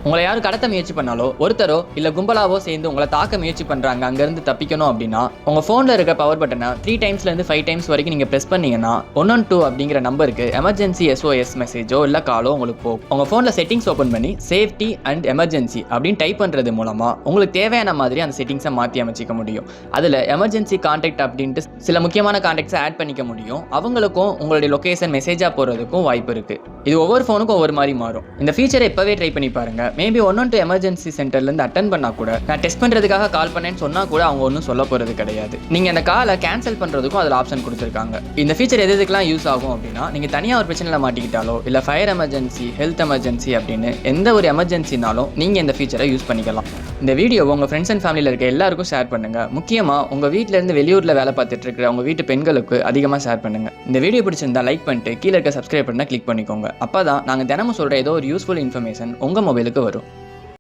உங்களை யாரும் கடத்த முயற்சி பண்ணாலோ ஒருத்தரோ இல்ல கும்பலாவோ சேர்ந்து உங்களை தாக்க முயற்சி பண்றாங்க அங்கிருந்து தப்பிக்கணும் அப்படின்னா உங்க போன்ல இருக்க பவர் பட்டனை 3 டைம்ஸ்ல இருந்து 5 டைம்ஸ் வரைக்கும் நீங்க பிரஸ் பண்ணீங்கன்னா 112 அப்படிங்கிற நம்பருக்கு எமர்ஜென்சி SOS மெசேஜோ இல்ல காலோ உங்களுக்கு போகும். உங்க போன்ல செட்டிங்ஸ் ஓபன் பண்ணி சேஃப்டி அண்ட் எமர்ஜென்சி அப்படின்னு டைப் பண்றது மூலமா உங்களுக்கு தேவையான மாதிரி அந்த செட்டிங்ஸை மாற்றி அமைச்சிக்க முடியும். அதுல எமர்ஜென்சி கான்டாக்ட் அப்படின்ட்டு சில முக்கியமான கான்டாக்ட்ஸை ஆட் பண்ணிக்க முடியும். அவங்களுக்கும் உங்களுடைய லொகேஷன் மெசேஜா போறதுக்கும் வாய்ப்பு இருக்கு. இது ஒவ்வொரு போனுக்கும் ஒவ்வொரு மாதிரி மாறும். இந்த ஃபீச்சரை இப்பவே ட்ரை பண்ணி பாருங்க. மேபி 112 எமர்ஜென்சி சென்டர்லேருந்து அட்டன் பண்ணால் கூட நான் டெஸ்ட் பண்ணுறதுக்காக கால் பண்ணேன்னு சொன்னால் கூட அவங்க ஒன்றும் சொல்ல போகிறது கிடையாது. நீங்கள் அந்த காலை கேன்சல் பண்ணுறதுக்கும் அதில் ஆப்ஷன் கொடுத்துருக்காங்க. இந்த ஃபீச்சர் எதுக்கெல்லாம் யூஸ் ஆகும் அப்படின்னா நீங்கள் தனியாக ஒரு பிரச்சனையில் மாட்டிக்கிட்டாலோ இல்லை ஃபயர் எமர்ஜென்சி ஹெல்த் எமர்ஜென்சி அப்படின்னு எந்த ஒரு எமர்ஜென்சினாலும் நீங்கள் இந்த ஃபீச்சரை யூஸ் பண்ணிக்கலாம். இந்த வீடியோ உங்கள் ஃப்ரெண்ட்ஸ் அண்ட் ஃபேமிலியில் இருக்க எல்லாருக்கும் ஷேர் பண்ணுங்கள். முக்கியமாக உங்கள் வீட்டிலேருந்து வெளியூரில் வேலை பார்த்துட்டு இருக்கிற உங்கள் வீட்டு பெண்களுக்கு அதிகமாக ஷேர் பண்ணுங்கள். இந்த வீடியோ பிடிச்சிருந்தா லைக் பண்ணிட்டு கீழே இருக்க சப்ஸ்கிரைப் பண்ண கிளிக் பண்ணிக்கோங்க. அப்போ தான் நாங்கள் தினமும் சொல்கிற ஏதோ ஒரு யூஸ்ஃபுல் இன்ஃபர்மேஷன் உங்கள் மொபைலுக்கு வரும்.